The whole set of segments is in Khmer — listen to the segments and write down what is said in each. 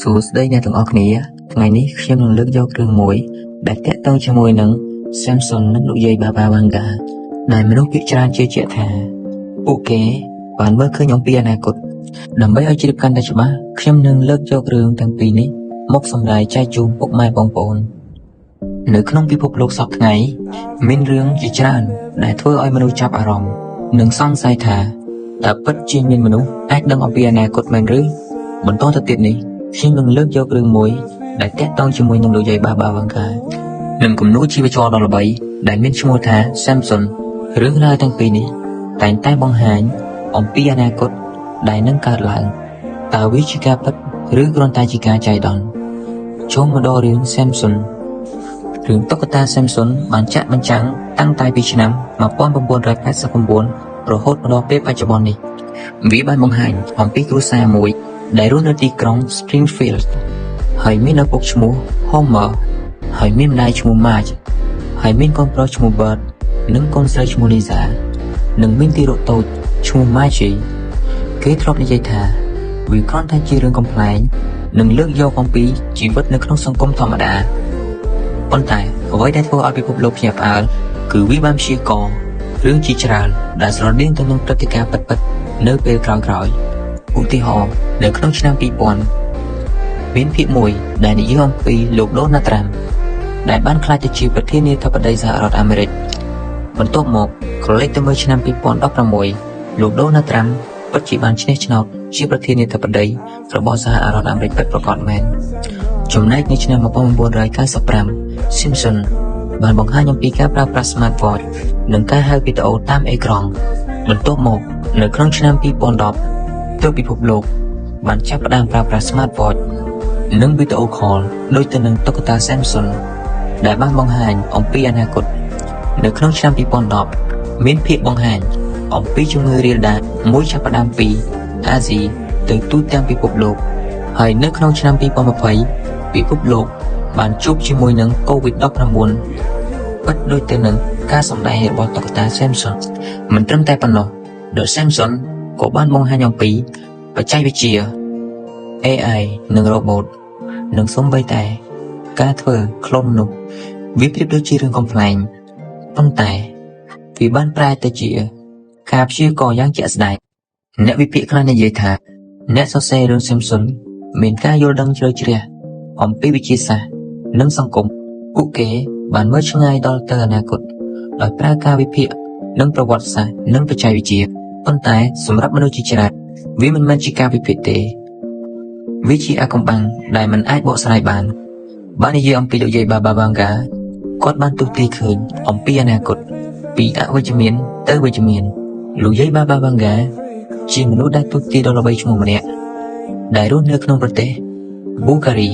សួស្តីអ្នកទាំងអស់គ្នាថ្ងៃនេះខ្ញុំនឹងលើកយករឿងមួយដែលតាក់ទងជាមួយនឹង Samson និងលោកយាយ Baba Vanga ដែលមនុស្សភាគច្រើនជឿជាក់ថាពួកគេបានមើលឃើញអំពីអនាគតដើម្បីឲ្យជ្រាបកាន់តែច្បាស់ខ្ញុំនឹងលើកយករឿងទាំងពីរនេះមកសម្ដែងចែកជូនពុកម៉ែបងប្អូននៅក្នុងពិភពលោកសពថ្ងៃមានរឿងជាច្រើនដែលធ្វើឲ្យមនុស្សចាប់អារម្មណ៍និងសង្ស័យថាតើពិតជាមានមនុស្សអាចដឹងអំពីអនាគតមែនឬបន្តទៅទៀតនេះខ្ញុំនឹងលើកយករឿងមួយដែលតាក់ទងជាមួយនឹងលោកយាយ Baba Vanga និងគំនូរជីវចលដ៏ល្បីដែលមានឈ្មោះថា Samson រឿងរ៉ាវទាំងពីរនេះតែងតែបង្ហាញអំពីអនាគតដែលនឹងកើតឡើងតើវាជាការពិតឬគ្រាន់តែជាការចៃដន្យចូលមកដល់រឿង Samson រឿងតុក្កតា Samson បានចាក់បញ្ចាំងតាំងតែពីឆ្នាំ1989រហូតមកដល់ពេលបច្ចុប្បន្ននេះវាបានបង្ហាញអំពីគ្រួសារមួយដែលរស់នៅទីក្រុង Springfield ហើយមានឪពុកឈ្មោះ Homer ហើយមានម្ដាយឈ្មោះ Marge ហើយមានកូនប្រុសឈ្មោះ Bert និងកូនស្រីឈ្មោះ Lisa និងមានទារកតូចឈ្មោះ Margie គេធ្លាប់និយាយថាវាគ្រាន់តែជារឿងកំប្លែងនិងលើកយកអំពីជីវិតនៅក្នុងសង្គមធម្មតាប៉ុន្តែអ្វីដែលធ្វើឲ្យពិភពលោកភ្ញាក់ផ្អើលគឺវាបានព្យាករណ៍រឿងជាច្រើនដែលស្រដៀងទៅនឹងព្រឹត្តិការណ៍ពិតៗនៅពេលក្រោយៗឧទាហរណ៍នៅក្នុងឆ្នាំ2000មានភាគមួយដែលនិយាយអំពីលោក Donald Trump ដែលបានក្លាយទៅជាប្រធានាធិបតីសហរដ្ឋអាមេរិកបន្ទាប់មកក្រឡេកទៅមើលឆ្នាំ2016លោក Donald Trump ពិតជាបានឈ្នះឆ្នោតជាប្រធានាធិបតីរបស់សហរដ្ឋអាមេរិកពិតប្រាកដមែនចំណែកនៅឆ្នាំ1995 Simpson បានបង្ហាញអំពីការប្រើប្រាស់ Smartwatch និងការហៅវីដេអូតាមអេក្រង់បន្ទាប់មកនៅក្នុងឆ្នាំ2010ទើបពិភពលោកបានចាប់ផ្ដើមប្រើប្រាស់ Smartwatch និងវីដេអូ Call ដូចទៅនឹងតុក្កតា Samson ដែលបានបង្ហាញអំពីអនាគតនៅក្នុងឆ្នាំ2010មានភាពបង្ហាញអំពីជំងឺរាលដាលមួយចាប់ផ្ដើមពីអាស៊ីទៅទូទាំងពិភពលោកហើយនៅក្នុងឆ្នាំ2020ពិភពលោកបានជួបជាមួយនឹង COVID-19 ពិតដូចទៅនឹងការសម្ដែងរបស់តុក្កតា Samson មិនត្រឹមតែប៉ុណ្ណោះ The Samson ក៏បានបង្ហាញអំពីបច្ចេកវិទ្យា AI និង Robot និងសូម្បីតែការធ្វើក្លូនមនុស្សវាប្រៀបដូចជារឿងកំប្លែងប៉ុន្តែវាបានប្រែទៅជាការព្យាករណ៍យ៉ាងជាក់ស្ដែងអ្នកវិភាគខ្លះនិយាយថាអ្នកសរសេររឿង Samson មានការយល់ដឹងជ្រៅជ្រះអំពីវិទ្យាសាស្ត្រនិងសង្គមពួកគេបានមើលឆ្ងាយដល់ទៅអនាគតដោយប្រើការវិភាគនិងប្រវត្តិសាស្ត្រនិងបច្ចេកវិទ្យាប៉ុន្តែសម្រាប់មនុស្សជាច្រើនវាមិនមែនជាការវិភាគទេវាជាអាថ៌កំបាំងដែលមិនអាចបកស្រាយបាននិយាយអំពីលោកយាយ Baba Vanga គាត់បានទស្សន៍ទាយឃើញអំពីអនាគតពីអវិជ្ជមានទៅវិជ្ជមានលោកយាយ Baba Vanga ជាមនុស្សដែលទស្សន៍ទាយដ៏ល្បីឈ្មោះម្នាក់ដែលរស់នៅក្នុងប្រទេសប៊ូហ្គារី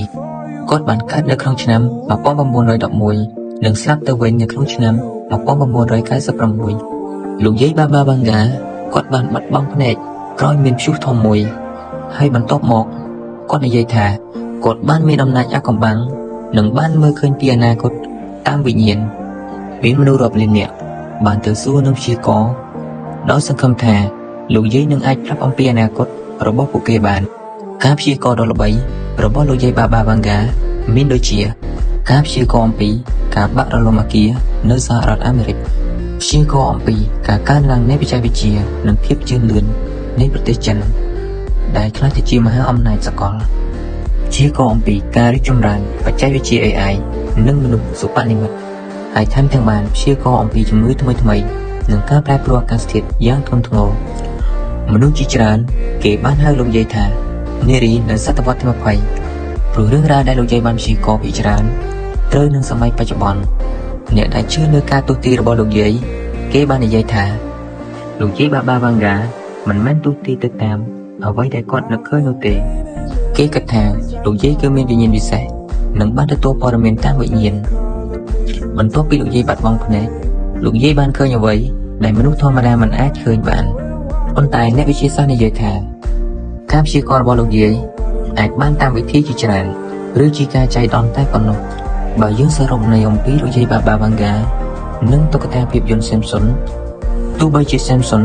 គាត់បានកើតនៅក្នុងឆ្នាំ1911និងស្លាប់ទៅវិញនៅក្នុងឆ្នាំ1996លោកយាយ Baba Vanga គាត់បានបាត់បង់ភ្នែកក្រោយមានព្យុះធំមួយហើយបន្ទាប់មកគាត់និយាយថាគាត់បានមានអំណាចអាថ៌កំបាំងនិងបានមើលឃើញពីអនាគតតាមវិញ្ញាណមានមនុស្សរាប់លាននាក់បានទៅសួរនឹងព្យាករណ៍ដោយសង្ឃឹមថាលោកយាយនឹងអាចប្រាប់អំពីអនាគតរបស់ពួកគេបានការព្យាករណ៍ដ៏ល្បីរបស់លោកយាយ Baba Vanga មានដូចជាការព្យាករណ៍អំពីការបាក់រលំអគារនៅសហរដ្ឋអាមេរិកព្យាករណ៍អំពីការកើនឡើងនៃបច្ចេកវិទ្យានិងភាពជឿនលឿននៃប្រទេសចិនដែលខ្លះទៅជាមហាអំណាចសកលព្យាករណ៍អំពីការរីកចម្រើនបច្ចេកវិទ្យា AI និងមនុស្សសុបនិមិត្តហើយថែមទាំងបានព្យាករណ៍អំពីជំងឺថ្មីៗនិងការប្រែប្រួលអាកាសធាតុយ៉ាងធ្ងន់ធ្ងរមនុស្សជាច្រើនគេបានហៅលោកយាយថានារីនៅសតវត្សទី20ព្រោះរឿងរ៉ាវដែលលោកយាយបានព្យាករណ៍ពីច្រើនត្រូវនឹងសម័យបច្ចុប្បន្នអ្នកដែលជឿលើការទស្សន៍ទាយរបស់លោកយាយគេបាននិយាយថាលោកយាយ Baba Vanga មិនមែនទស្សន៍ទាយទៅតាមអ្វីដែលគាត់នឹកឃើញនោះទេគេគិតថាលោកយាយគឺមានវិញ្ញាណពិសេសនិងបានទទួលព័ត៌មានតាមវិញ្ញាណបន្ទាប់ពីលោកយាយបាត់បង់ភ្នែកលោកយាយបានឃើញអ្វីដែលមនុស្សធម្មតាមិនអាចឃើញបានប៉ុន្តែអ្នកវិទ្យាសាស្ត្រនិយាយថាការព្យាករណ៍របស់លោកយាយអាចបានតាមវិធីជាច្រើនឬជាការចៃដន្យតែប៉ុណ្ណោះបើយើងសរុបនៃអំពីលោកយាយ Baba Vanga និងតុក្កតាភាពយន្ត Samson ទោះបីជា Samson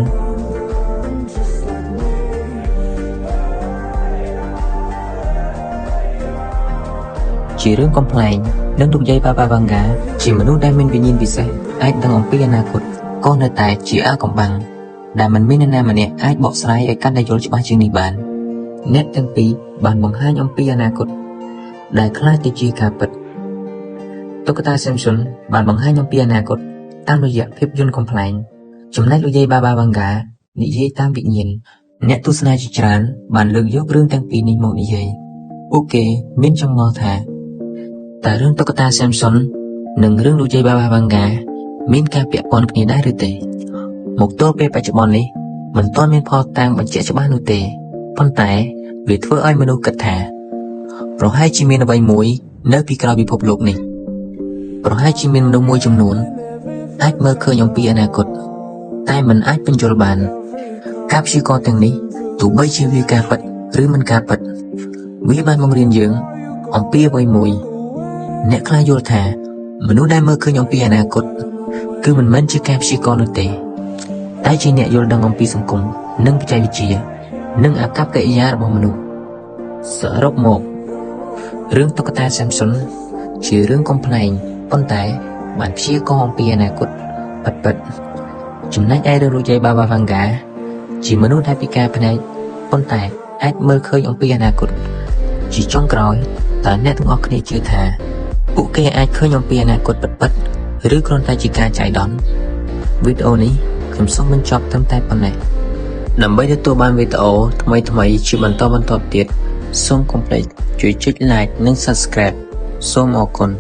ជារឿងកំ pl ែងនិងលោកយាយបាបាវ៉ាងហ្គាជាមនុស្សដែលមានវិញ្ញាណពិសេសអាចដឹងអំពីអនាគតក៏នៅតែជាអាកំបាំងដែលមិនមាននរណាម្នាក់អាចបកស្រាយឲ្យកាន់តែយល់ច្បាស់ជាងនេះបានអ្នកទាំងពីរបានបង្ហាញអំពីអនាគតដែលខ្លាចទៅជាការពិតតុក្កតា Simpson បានបង្ហាញអំពីអនាគតតាមរយៈភាពយន្តកំ pl ែងចំណែកលោកយាយបាបាវ៉ាងហ្គានិយាយតាមវិញ្ញាណអ្នកទស្សនាជាច្រើនបានលើកយករឿងទាំងពីរនេះមកនិយាយពួកគេមានចម្ងល់ថាតើរឿងតុក្កតា Simpson និងរឿងលោកយាយបាបាវ៉ាងហ្គាមានការពាក់ព័ន្ធគ្នាដែរឬទេមកទល់ពេលបច្ចុប្បន្ននេះមិនទាន់មានភស្តុតាងបញ្ជាក់ច្បាស់នោះទេប៉ុន្តែវាធ្វើឲ្យមនុស្សគិតថាប្រហែលជាមានអ្វីមួយនៅពីក្រោយពិភពលោកនេះប្រហែលជាមានមនុស្សមួយចំនួនអាចមើលឃើញអំពីអនាគតតែមិនអាចបញ្យល់បានការព្យាករណ៍ទាំងនេះទោះបីជាវាការពិតឬមិនការពិតវាបានបង្រៀនយើងអំពីអ្វីមួយអ្នកខ្លះយល់ថាមនុស្សដែលមើលឃើញអំពីអនាគតគឺមិនមែនជាការព្យាករណ៍នោះទេតែជាអ្នកយល់ដឹងអំពីសង្គមនិងបច្ចេកវិទ្យានិងអាកប្បកិរិយារបស់មនុស្សសរុបមករឿងតុក្កតា Simpson ជារឿងកំ pl ែងប៉ុន្តែបានព្យាករណ៍អំពីអនាគតពិតៗចំណែកឯរឿងលោកយាយបាបាវ៉ាងហ្គាជាមនុស្សដែលពិការភ្នែកប៉ុន្តែអាចមើលឃើញអំពីអនាគតជាចុងក្រោយតើអ្នកទាំងអស់គ្នាជឿថាពួកគេអាចឃើញអំពីអនាគតពិតៗឬគ្រាន់តែជាការចៃដន្យវីដេអូនេះខ្ញុំសូមបញ្ចប់ត្រឹមតែប៉ុណ្ណេះដើម្បីទទួលបានវីដេអូថ្មីៗជាបន្តទៀតសូមកុំភ្លេចជួយចុច like និង subscribe សូមអរគុណ